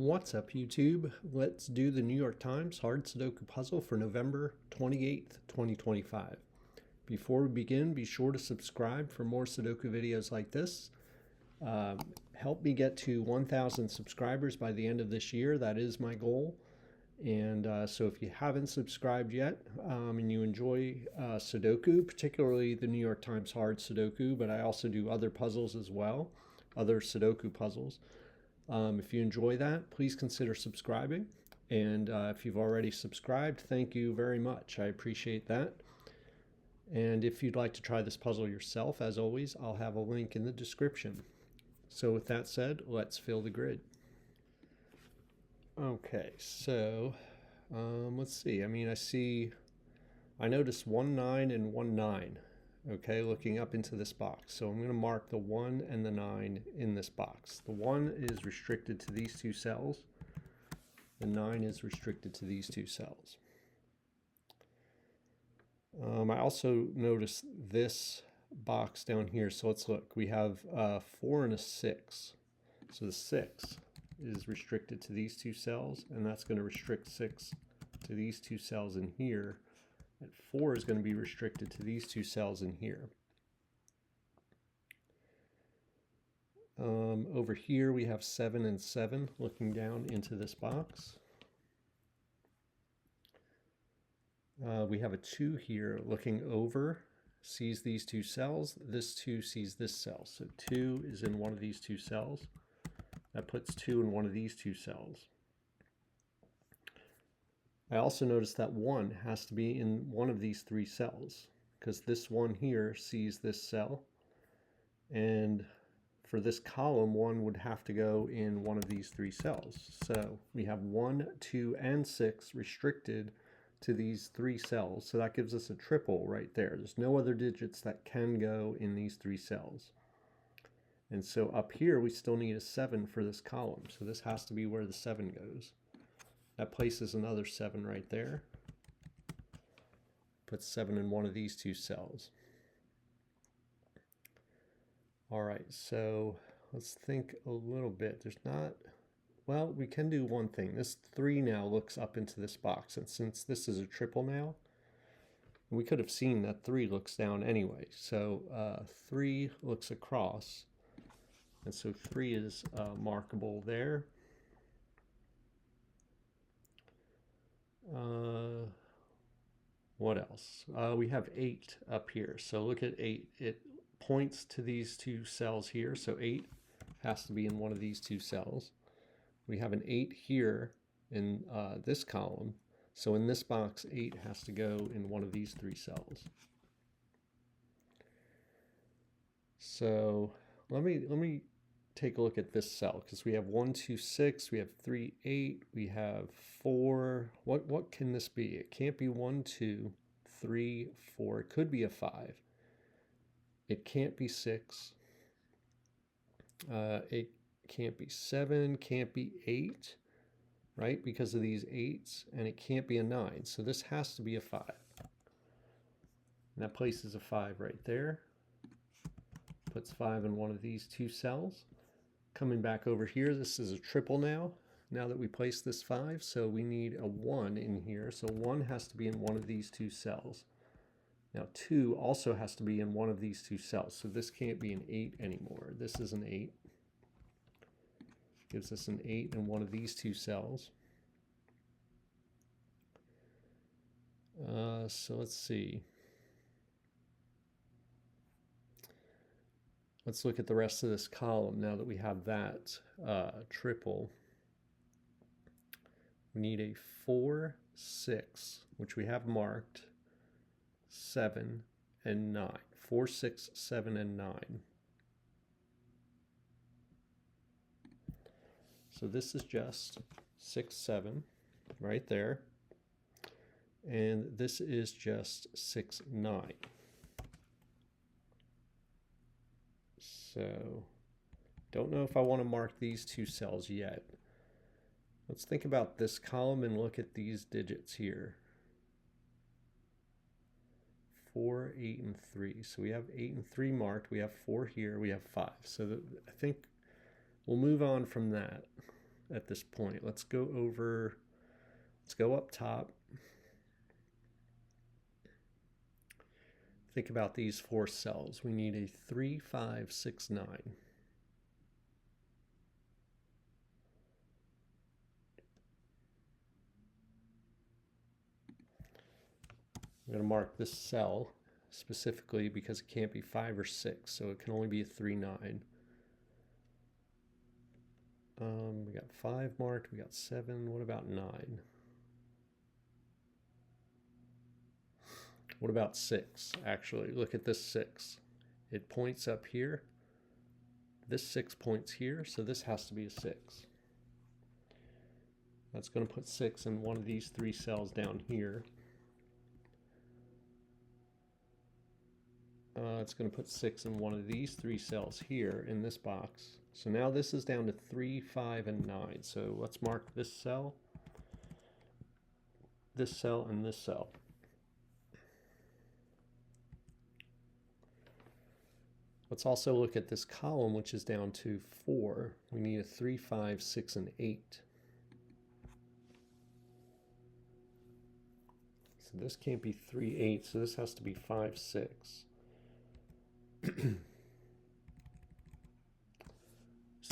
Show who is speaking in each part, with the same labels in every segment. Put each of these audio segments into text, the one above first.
Speaker 1: What's up, YouTube? Let's do the New York Times hard Sudoku puzzle for November 28th, 2025. Before we begin, be sure to subscribe for more Sudoku videos like this. Help me get to 1,000 subscribers by the end of this year. That is my goal. And so if you haven't subscribed yet and you enjoy Sudoku, particularly the New York Times hard Sudoku, but I also do other puzzles as well, other Sudoku puzzles. If you enjoy that, please consider subscribing. And if you've already subscribed, thank you very much. I appreciate that. And if you'd like to try this puzzle yourself, as always, I'll have a link in the description. So with that said, let's fill the grid. Okay, so let's see. I noticed 1, 9, and 1, 9. Okay, looking up into this box. So I'm going to mark the 1 and the 9 in this box. The 1 is restricted to these two cells. The 9 is restricted to these two cells. I also noticed this box down here. So let's look. We have a 4 and a 6. So the 6 is restricted to these two cells, and that's going to restrict 6 to these two cells in here. And 4 is going to be restricted to these two cells in here. Over here we have 7 and 7 looking down into this box. We have a 2 here looking over, sees these two cells. This 2 sees this cell. So 2 is in one of these two cells. That puts 2 in one of these two cells. I also noticed that 1 has to be in one of these 3 cells, because this 1 here sees this cell, and for this column 1 would have to go in one of these 3 cells. So we have 1, 2, and 6 restricted to these 3 cells, so that gives us a triple right there. There's no other digits that can go in these 3 cells. And so up here we still need a 7 for this column, so this has to be where the 7 goes. That places another 7 right there. Puts 7 in one of these two cells. All right, so let's think a little bit. Well, we can do one thing. This 3 now looks up into this box, and since this is a triple now, we could have seen that 3 looks down anyway. So 3 looks across, and so 3 is markable there. What else? We have 8 up here. So look at 8. It points to these two cells here. So 8 has to be in one of these two cells. We have an 8 here in this column. So in this box, 8 has to go in one of these 3 cells. So let me take a look at this cell, because we have 1, 2, 6, we have 3, 8, we have 4. What can this be? It can't be 1, 2, 3, 4. It could be a 5. It can't be 6. It can't be 7, can't be 8, right? Because of these 8s, and it can't be a 9. So this has to be a 5. And that places a 5 right there. Puts 5 in one of these two cells. Coming back over here, this is a triple now that we place this 5, so we need a 1 in here. So 1 has to be in one of these two cells. Now 2 also has to be in one of these two cells, so this can't be an 8 anymore. This is an 8. Gives us an 8 in one of these two cells. So let's see. Let's look at the rest of this column now that we have that triple. We need a 4, 6, which we have marked, 7, and 9. 4, 6, 7, and 9. So this is just 6, 7 right there. And this is just 6, 9. So, don't know if I want to mark these two cells yet. Let's think about this column and look at these digits here. 4, 8, and 3. So we have 8 and 3 marked. We have 4 here. We have 5. So I think we'll move on from that. at this point. Let's go up top. Think about these 4 cells. We need a 3, 5, 6, 9. I'm going to mark this cell specifically because it can't be 5 or 6, so it can only be a 3, 9. We got 5 marked, we got 7. What about 9? What about 6? Actually, look at this 6. It points up here. This 6 points here, so this has to be a 6. That's going to put 6 in one of these 3 cells down here. It's going to put 6 in one of these 3 cells here in this box. So now this is down to 3, 5, and 9. So let's mark this cell, and this cell. Let's also look at this column, which is down to 4. We need a 3, 5, 6, and 8. So this can't be 3, 8, so this has to be 5, 6.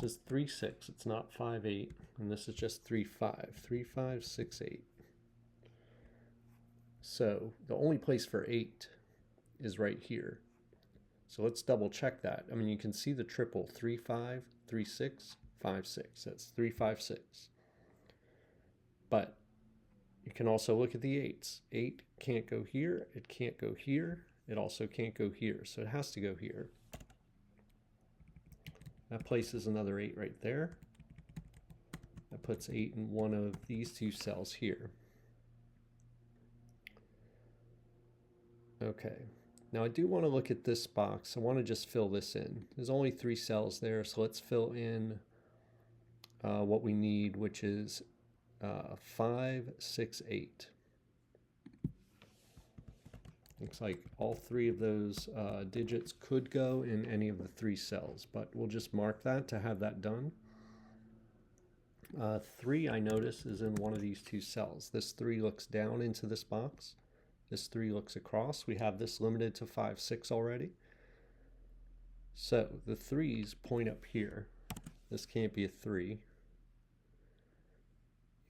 Speaker 1: This is 3, 6. It's not 5, 8, and this is just 3, 5. 3, 5, 6, 8. So the only place for 8 is right here. So let's double check that. I mean, you can see the triple 3, 5, 3, 6, 5, 6. That's 3, 5, 6. But you can also look at the 8s. 8 can't go here. It can't go here. It also can't go here. So it has to go here. That places another 8 right there. That puts 8 in one of these 2 cells here. Okay. Now I do want to look at this box. I want to just fill this in. There's only 3 cells there, so let's fill in what we need, which is 5, 6, 8. Looks like all 3 of those digits could go in any of the 3 cells, but we'll just mark that to have that done. 3, I notice, is in one of these 2 cells. This 3 looks down into this box. This 3 looks across. We have this limited to 5, 6 already. So the 3's point up here. This can't be a 3.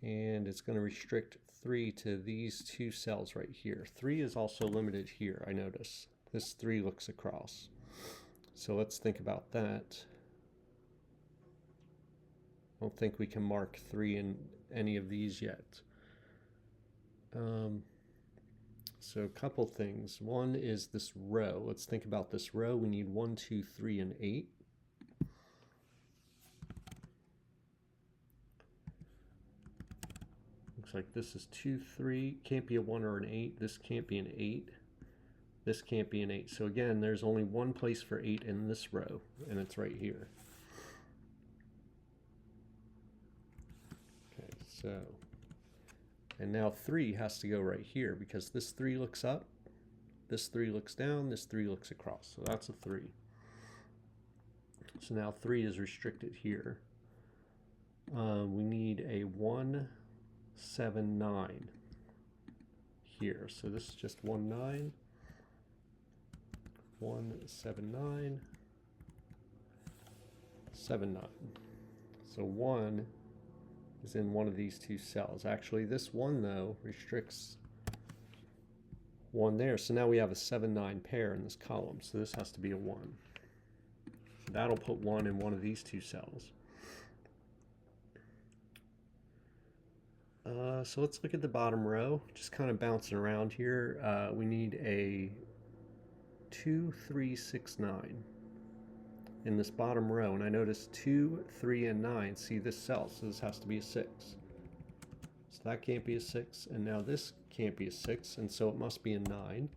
Speaker 1: And it's going to restrict 3 to these 2 cells right here. 3 is also limited here, I notice. This 3 looks across. So let's think about that. I don't think we can mark 3 in any of these yet. So a couple things. One is this row. Let's think about this row. We need 1, 2, 3, and 8. Looks like this is 2, 3. Can't be a 1 or an 8. This can't be an 8. This can't be an 8. So again, there's only one place for 8 in this row, and it's right here. Okay, so... and now 3 has to go right here because this 3 looks up, this 3 looks down, this 3 looks across. So that's a 3. So now 3 is restricted here. We need a 1, 7, 9 here. So this is just 1, 9. 1, 7, 9. 7, 9. So 1 is in one of these 2 cells. Actually, this 1, though, restricts 1 there. So now we have a 7, 9 pair in this column. So this has to be a 1. So that'll put 1 in one of these 2 cells. So let's look at the bottom row. Just kind of bouncing around here. We need a 2, 3, 6, 9. In this bottom row, and I notice 2, 3, and 9 see this cell, so this has to be a 6. So that can't be a 6, and now this can't be a 6, and so it must be a 9.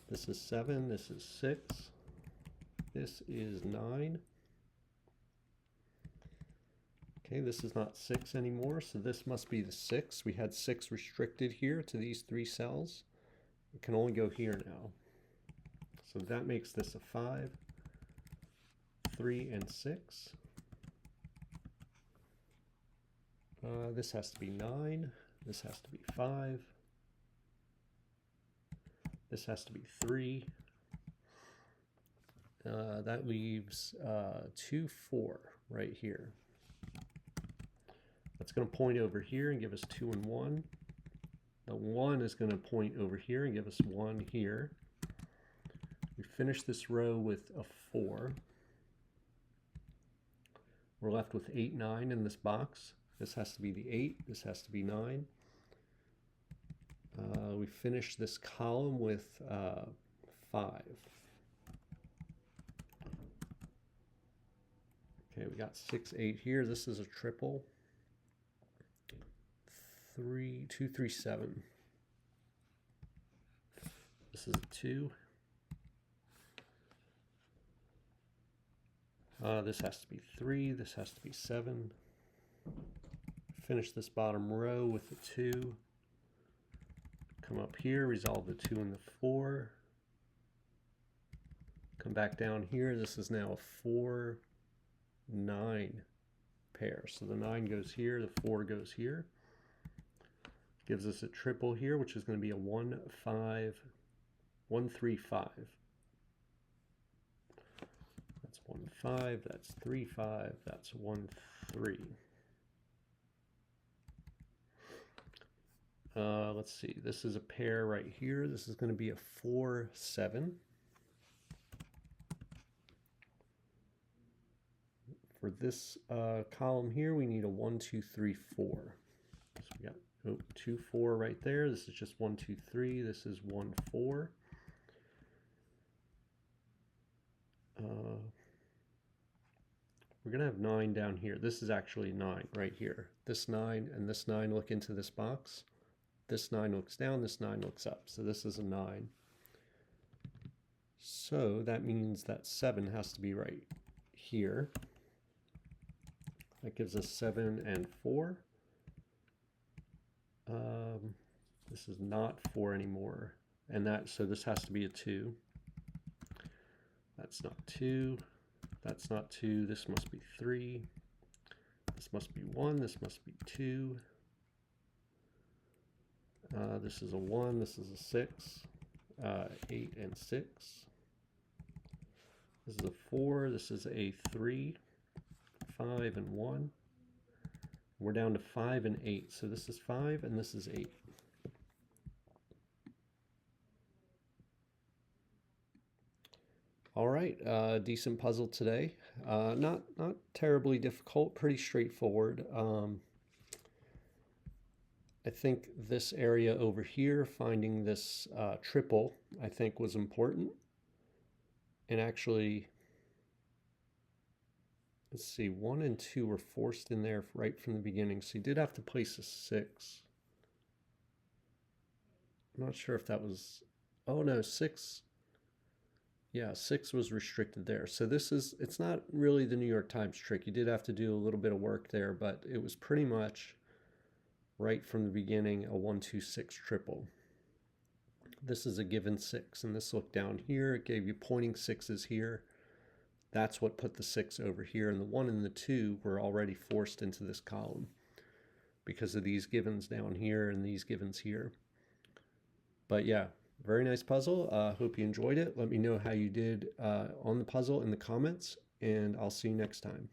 Speaker 1: This is 7, this is 6, this is 9. Okay, this is not 6 anymore, so this must be the 6. We had 6 restricted here to these 3 cells. It can only go here now. So that makes this a 5. 3 and 6. This has to be 9. This has to be 5. This has to be 3. That leaves 2, 4 right here. That's going to point over here and give us 2 and 1. The 1 is going to point over here and give us 1 here. We finish this row with a 4. We're left with 8, 9 in this box. This has to be the 8. This has to be 9. We finish this column with 5. Okay, we got 6, 8 here. This is a triple. 3, 2, 3, 7. This is a 2. This has to be 3. This has to be 7. Finish this bottom row with a 2. Come up here, resolve the 2 and the 4. Come back down here. This is now a 4, 9 pair. So the 9 goes here, the 4 goes here. Gives us a triple here, which is going to be a 1, 5, 1, 3, 5. That's 1, 5. That's 3, 5. That's 1, 3. Let's see. This is a pair right here. This is going to be a 4, 7. For this column here, we need a 1, 2, 3, 4. So we got 2, 4 right there. This is just 1, 2, 3. This is 1, 4. We're going to have 9 down here. This is actually 9 right here. This 9 and this 9 look into this box. This 9 looks down, this 9 looks up. So this is a 9. So that means that 7 has to be right here. That gives us 7 and 4. This is not 4 anymore. And so this has to be a 2. That's not 2. That's not 2. This must be 3. This must be 1. This must be 2. This is a 1. This is a 6. 8 and 6. This is a 4. This is a 3. 5 and 1. We're down to 5 and 8. So this is 5 and this is 8. All right, decent puzzle today. Not terribly difficult, pretty straightforward. I think this area over here, finding this triple, I think was important. And actually, let's see, 1 and 2 were forced in there right from the beginning. So you did have to place a 6. I'm not sure if that was, oh no, 6. Yeah, 6 was restricted there. So it's not really the New York Times trick. You did have to do a little bit of work there, but it was pretty much right from the beginning a 1, 2, 6 triple. This is a given 6, and this looked down here. It gave you pointing 6s here. That's what put the 6 over here, and the 1 and the 2 were already forced into this column because of these givens down here and these givens here. But yeah, very nice puzzle. Hope you enjoyed it. Let me know how you did on the puzzle in the comments, and I'll see you next time.